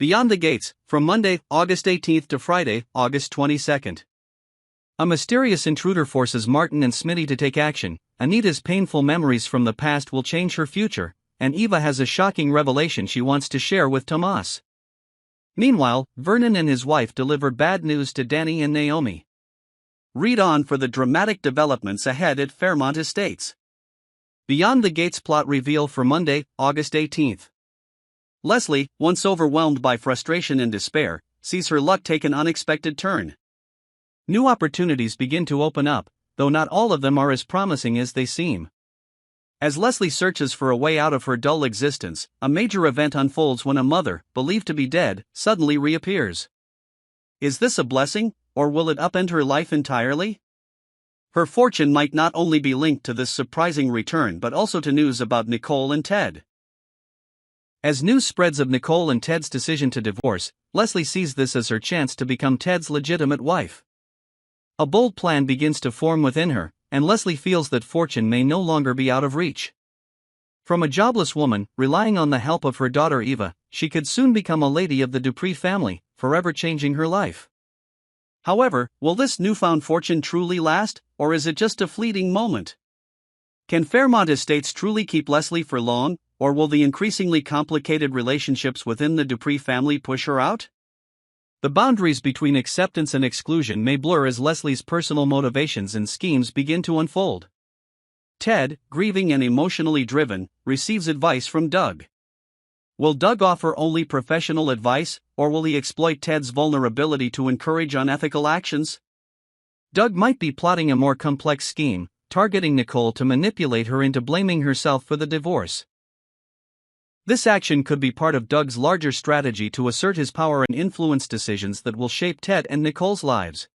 Beyond the Gates, from Monday, August 18th to Friday, August 22nd. A mysterious intruder forces Martin and Smitty to take action. Anita's painful memories from the past will change her future, and Eva has a shocking revelation she wants to share with Tomas. Meanwhile, Vernon and his wife deliver bad news to Danny and Naomi. Read on for the dramatic developments ahead at Fairmont Estates. Beyond the Gates plot reveal for Monday, August 18th. Leslie, once overwhelmed by frustration and despair, sees her luck take an unexpected turn. New opportunities begin to open up, though not all of them are as promising as they seem. As Leslie searches for a way out of her dull existence, a major event unfolds when a mother, believed to be dead, suddenly reappears. Is this a blessing, or will it upend her life entirely? Her fortune might not only be linked to this surprising return but also to news about Nicole and Ted. As news spreads of Nicole and Ted's decision to divorce, Leslie sees this as her chance to become Ted's legitimate wife. A bold plan begins to form within her, and Leslie feels that fortune may no longer be out of reach. From a jobless woman, relying on the help of her daughter Eva, she could soon become a lady of the Dupree family, forever changing her life. However, will this newfound fortune truly last, or is it just a fleeting moment? Can Fairmont Estates truly keep Leslie for long, or will the increasingly complicated relationships within the Dupree family push her out? The boundaries between acceptance and exclusion may blur as Leslie's personal motivations and schemes begin to unfold. Ted, grieving and emotionally driven, receives advice from Doug. Will Doug offer only professional advice, or will he exploit Ted's vulnerability to encourage unethical actions? Doug might be plotting a more complex scheme, targeting Nicole to manipulate her into blaming herself for the divorce. This action could be part of Doug's larger strategy to assert his power and influence decisions that will shape Ted and Nicole's lives.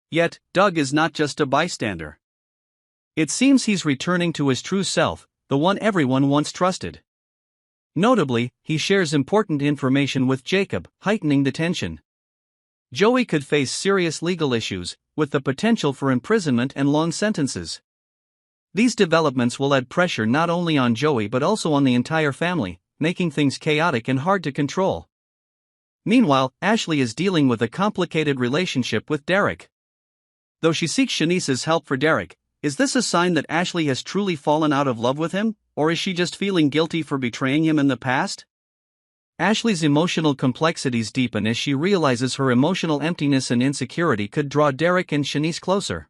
Yet, Doug is not just a bystander. It seems he's returning to his true self, the one everyone once trusted. Notably, he shares important information with Jacob, heightening the tension. Joey could face serious legal issues, with the potential for imprisonment and long sentences. These developments will add pressure not only on Joey but also on the entire family, making things chaotic and hard to control. Meanwhile, Ashley is dealing with a complicated relationship with Derek. Though she seeks Shanice's help for Derek, is this a sign that Ashley has truly fallen out of love with him, or is she just feeling guilty for betraying him in the past? Ashley's emotional complexities deepen as she realizes her emotional emptiness and insecurity could draw Derek and Shanice closer.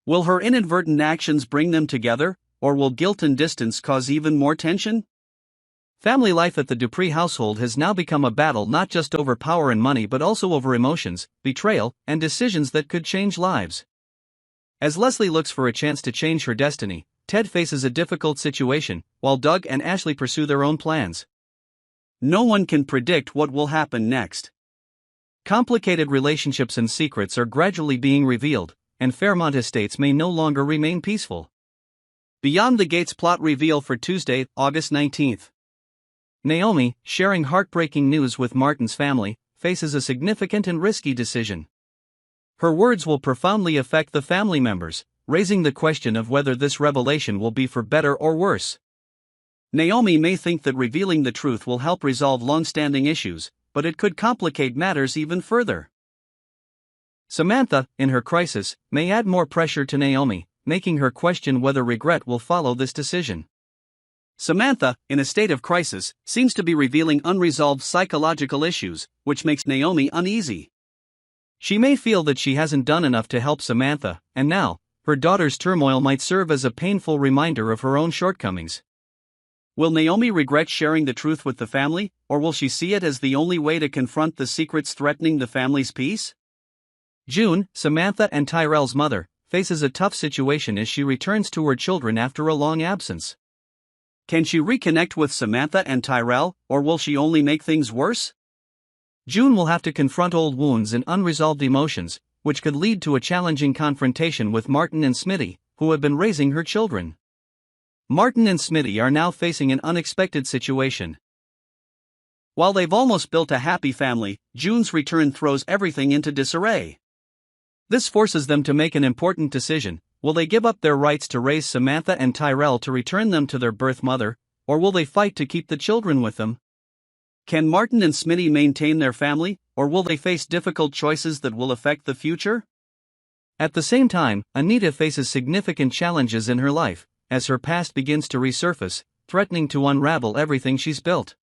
Will her inadvertent actions bring them together, or will guilt and distance cause even more tension? Family life at the Dupree household has now become a battle not just over power and money but also over emotions, betrayal, and decisions that could change lives. As Leslie looks for a chance to change her destiny, Ted faces a difficult situation, while Doug and Ashley pursue their own plans. No one can predict what will happen next. Complicated relationships and secrets are gradually being revealed, and Fairmont Estates may no longer remain peaceful. Beyond the Gates plot reveal for Tuesday, August 19th. Naomi, sharing heartbreaking news with Martin's family, faces a significant and risky decision. Her words will profoundly affect the family members, raising the question of whether this revelation will be for better or worse. Naomi may think that revealing the truth will help resolve long-standing issues, but it could complicate matters even further. Samantha, in her crisis, may add more pressure to Naomi, making her question whether regret will follow this decision. Samantha, in a state of crisis, seems to be revealing unresolved psychological issues, which makes Naomi uneasy. She may feel that she hasn't done enough to help Samantha, and now, her daughter's turmoil might serve as a painful reminder of her own shortcomings. Will Naomi regret sharing the truth with the family, or will she see it as the only way to confront the secrets threatening the family's peace? June, Samantha and Tyrell's mother, faces a tough situation as she returns to her children after a long absence. Can she reconnect with Samantha and Tyrell, or will she only make things worse? June will have to confront old wounds and unresolved emotions, which could lead to a challenging confrontation with Martin and Smitty, who have been raising her children. Martin and Smitty are now facing an unexpected situation. While they've almost built a happy family, June's return throws everything into disarray. This forces them to make an important decision. Will they give up their rights to raise Samantha and Tyrell to return them to their birth mother, or will they fight to keep the children with them? Can Martin and Smitty maintain their family, or will they face difficult choices that will affect the future? At the same time, Anita faces significant challenges in her life, as her past begins to resurface, threatening to unravel everything she's built.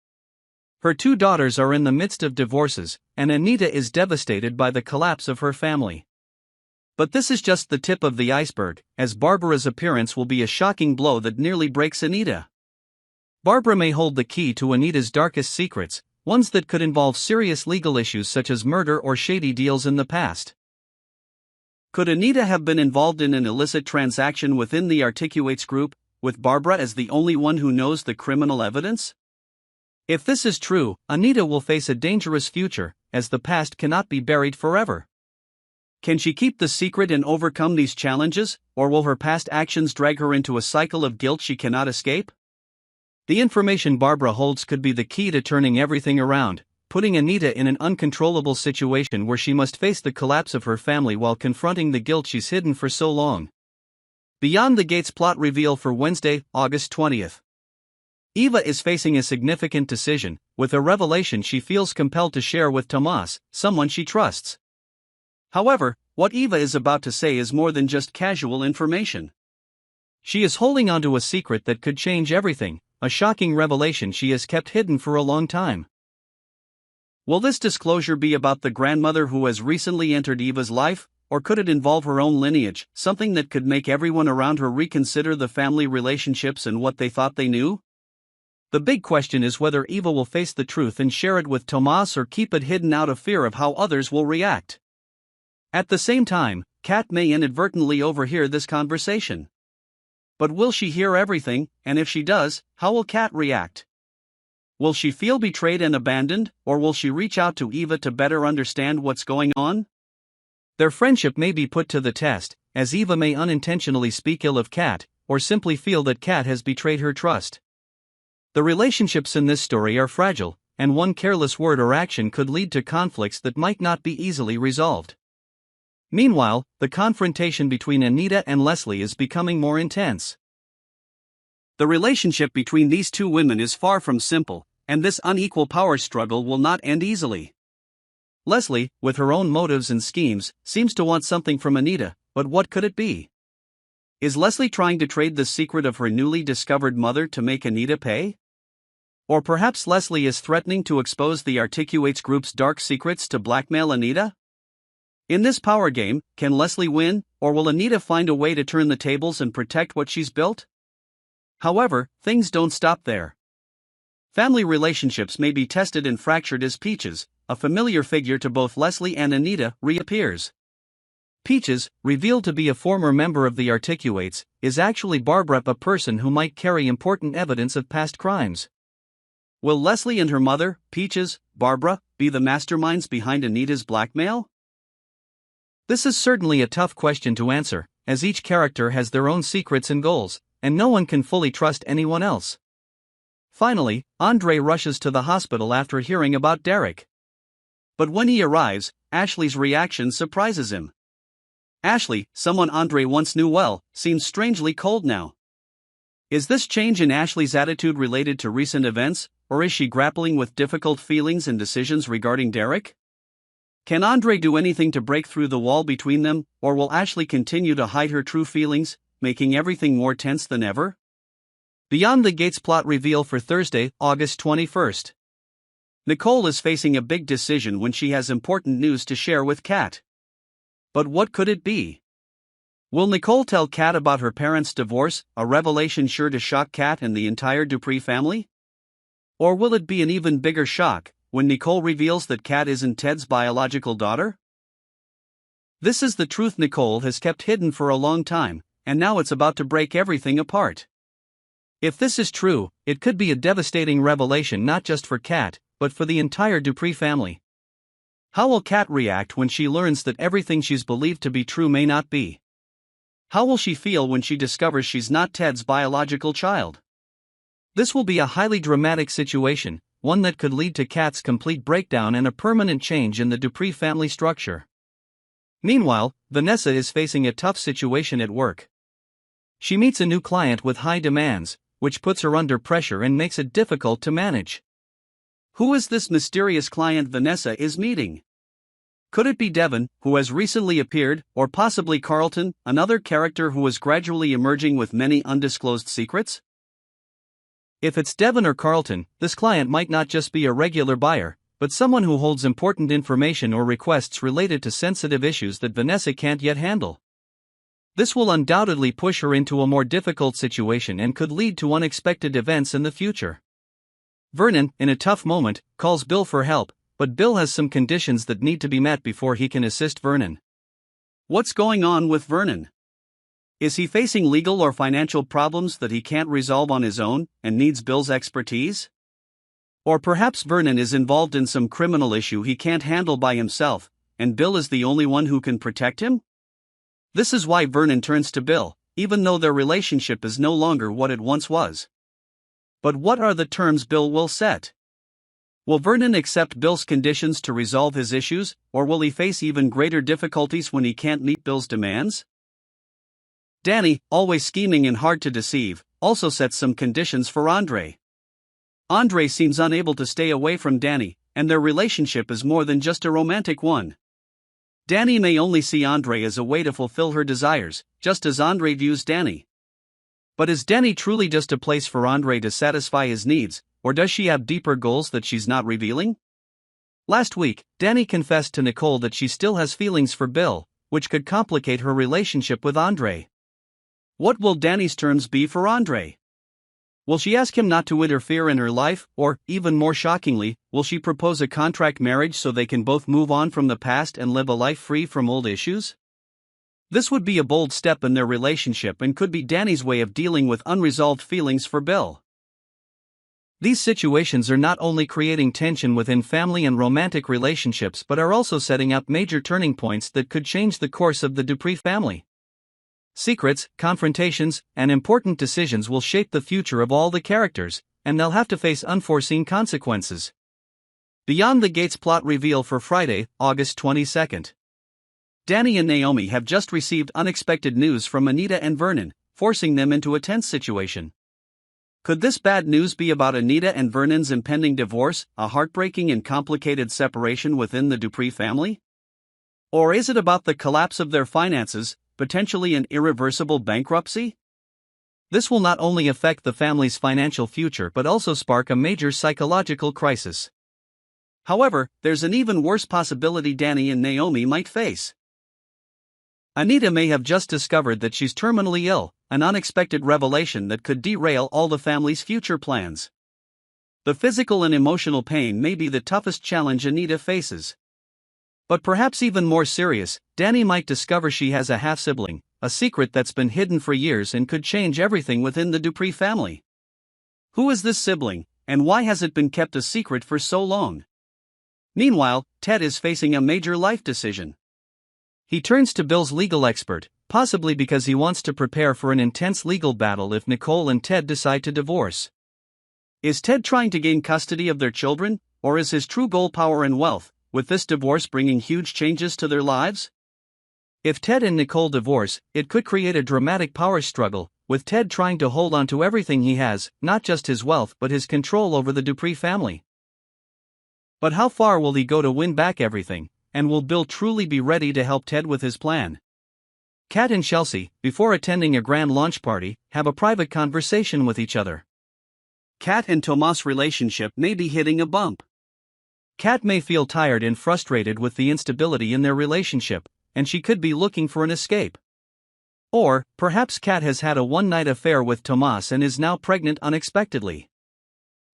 Her two daughters are in the midst of divorces, and Anita is devastated by the collapse of her family. But this is just the tip of the iceberg, as Barbara's appearance will be a shocking blow that nearly breaks Anita. Barbara may hold the key to Anita's darkest secrets, ones that could involve serious legal issues such as murder or shady deals in the past. Could Anita have been involved in an illicit transaction within the Articulates group, with Barbara as the only one who knows the criminal evidence? If this is true, Anita will face a dangerous future, as the past cannot be buried forever. Can she keep the secret and overcome these challenges, or will her past actions drag her into a cycle of guilt she cannot escape? The information Barbara holds could be the key to turning everything around, putting Anita in an uncontrollable situation where she must face the collapse of her family while confronting the guilt she's hidden for so long. Beyond the Gates plot reveal for Wednesday, August 20th. Eva is facing a significant decision, with a revelation she feels compelled to share with Tomas, someone she trusts. However, what Eva is about to say is more than just casual information. She is holding onto a secret that could change everything, a shocking revelation she has kept hidden for a long time. Will this disclosure be about the grandmother who has recently entered Eva's life, or could it involve her own lineage, something that could make everyone around her reconsider the family relationships and what they thought they knew? The big question is whether Eva will face the truth and share it with Tomas or keep it hidden out of fear of how others will react. At the same time, Kat may inadvertently overhear this conversation. But will she hear everything, and if she does, how will Kat react? Will she feel betrayed and abandoned, or will she reach out to Eva to better understand what's going on? Their friendship may be put to the test, as Eva may unintentionally speak ill of Kat, or simply feel that Kat has betrayed her trust. The relationships in this story are fragile, and one careless word or action could lead to conflicts that might not be easily resolved. Meanwhile, the confrontation between Anita and Leslie is becoming more intense. The relationship between these two women is far from simple, and this unequal power struggle will not end easily. Leslie, with her own motives and schemes, seems to want something from Anita, but what could it be? Is Leslie trying to trade the secret of her newly discovered mother to make Anita pay? Or perhaps Leslie is threatening to expose the Articulates group's dark secrets to blackmail Anita? In this power game, can Leslie win, or will Anita find a way to turn the tables and protect what she's built? However, things don't stop there. Family relationships may be tested and fractured as Peaches, a familiar figure to both Leslie and Anita, reappears. Peaches, revealed to be a former member of the Articulates, is actually Barbara, a person who might carry important evidence of past crimes. Will Leslie and her mother, Peaches, Barbara, be the masterminds behind Anita's blackmail? This is certainly a tough question to answer, as each character has their own secrets and goals, and no one can fully trust anyone else. Finally, Andre rushes to the hospital after hearing about Derek. But when he arrives, Ashley's reaction surprises him. Ashley, someone Andre once knew well, seems strangely cold now. Is this change in Ashley's attitude related to recent events, or is she grappling with difficult feelings and decisions regarding Derek? Can Andre do anything to break through the wall between them, or will Ashley continue to hide her true feelings, making everything more tense than ever? Beyond the Gates plot reveal for Thursday, August 21st. Nicole is facing a big decision when she has important news to share with Kat. But what could it be? Will Nicole tell Kat about her parents' divorce, a revelation sure to shock Kat and the entire Dupree family? Or will it be an even bigger shock when Nicole reveals that Kat isn't Ted's biological daughter? This is the truth Nicole has kept hidden for a long time, and now it's about to break everything apart. If this is true, it could be a devastating revelation not just for Kat, but for the entire Dupree family. How will Kat react when she learns that everything she's believed to be true may not be? How will she feel when she discovers she's not Ted's biological child? This will be a highly dramatic situation, one that could lead to Kat's complete breakdown and a permanent change in the Dupree family structure. Meanwhile, Vanessa is facing a tough situation at work. She meets a new client with high demands, which puts her under pressure and makes it difficult to manage. Who is this mysterious client Vanessa is meeting? Could it be Devon, who has recently appeared, or possibly Carlton, another character who is gradually emerging with many undisclosed secrets? If it's Devon or Carlton, this client might not just be a regular buyer, but someone who holds important information or requests related to sensitive issues that Vanessa can't yet handle. This will undoubtedly push her into a more difficult situation and could lead to unexpected events in the future. Vernon, in a tough moment, calls Bill for help, but Bill has some conditions that need to be met before he can assist Vernon. What's going on with Vernon? Is he facing legal or financial problems that he can't resolve on his own and needs Bill's expertise? Or perhaps Vernon is involved in some criminal issue he can't handle by himself, and Bill is the only one who can protect him? This is why Vernon turns to Bill, even though their relationship is no longer what it once was. But what are the terms Bill will set? Will Vernon accept Bill's conditions to resolve his issues, or will he face even greater difficulties when he can't meet Bill's demands? Danny, always scheming and hard to deceive, also sets some conditions for Andre. Andre seems unable to stay away from Danny, and their relationship is more than just a romantic one. Danny may only see Andre as a way to fulfill her desires, just as Andre views Danny. But is Danny truly just a place for Andre to satisfy his needs, or does she have deeper goals that she's not revealing? Last week, Danny confessed to Nicole that she still has feelings for Bill, which could complicate her relationship with Andre. What will Danny's terms be for Andre? Will she ask him not to interfere in her life, or, even more shockingly, will she propose a contract marriage so they can both move on from the past and live a life free from old issues? This would be a bold step in their relationship and could be Danny's way of dealing with unresolved feelings for Bill. These situations are not only creating tension within family and romantic relationships but are also setting up major turning points that could change the course of the Dupree family. Secrets, confrontations, and important decisions will shape the future of all the characters, and they'll have to face unforeseen consequences. Beyond the Gates plot reveal for Friday, August 22nd. Danny and Naomi have just received unexpected news from Anita and Vernon, forcing them into a tense situation. Could this bad news be about Anita and Vernon's impending divorce, a heartbreaking and complicated separation within the Dupree family? Or is it about the collapse of their finances, potentially an irreversible bankruptcy? This will not only affect the family's financial future but also spark a major psychological crisis. However, there's an even worse possibility Danny and Naomi might face. Anita may have just discovered that she's terminally ill, an unexpected revelation that could derail all the family's future plans. The physical and emotional pain may be the toughest challenge Anita faces. But perhaps even more serious, Danny might discover she has a half-sibling, a secret that's been hidden for years and could change everything within the Dupree family. Who is this sibling, and why has it been kept a secret for so long? Meanwhile, Ted is facing a major life decision. He turns to Bill's legal expert, possibly because he wants to prepare for an intense legal battle if Nicole and Ted decide to divorce. Is Ted trying to gain custody of their children, or is his true goal power and wealth, with this divorce bringing huge changes to their lives? If Ted and Nicole divorce, it could create a dramatic power struggle, with Ted trying to hold on to everything he has, not just his wealth but his control over the Dupree family. But how far will he go to win back everything, and will Bill truly be ready to help Ted with his plan? Kat and Chelsea, before attending a grand launch party, have a private conversation with each other. Kat and Tomas' relationship may be hitting a bump. Kat may feel tired and frustrated with the instability in their relationship, and she could be looking for an escape. Or, perhaps Kat has had a one-night affair with Tomas and is now pregnant unexpectedly.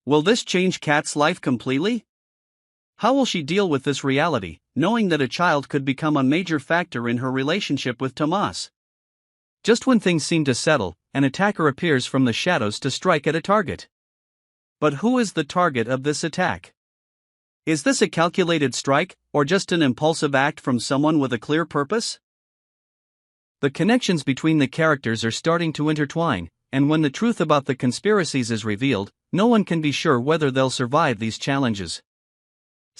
Will this change Kat's life completely? How will she deal with this reality, knowing that a child could become a major factor in her relationship with Tomas? Just when things seem to settle, an attacker appears from the shadows to strike at a target. But who is the target of this attack? Is this a calculated strike, or just an impulsive act from someone with a clear purpose? The connections between the characters are starting to intertwine, and when the truth about the conspiracies is revealed, no one can be sure whether they'll survive these challenges.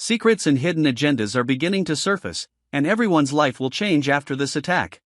Secrets and hidden agendas are beginning to surface, and everyone's life will change after this attack.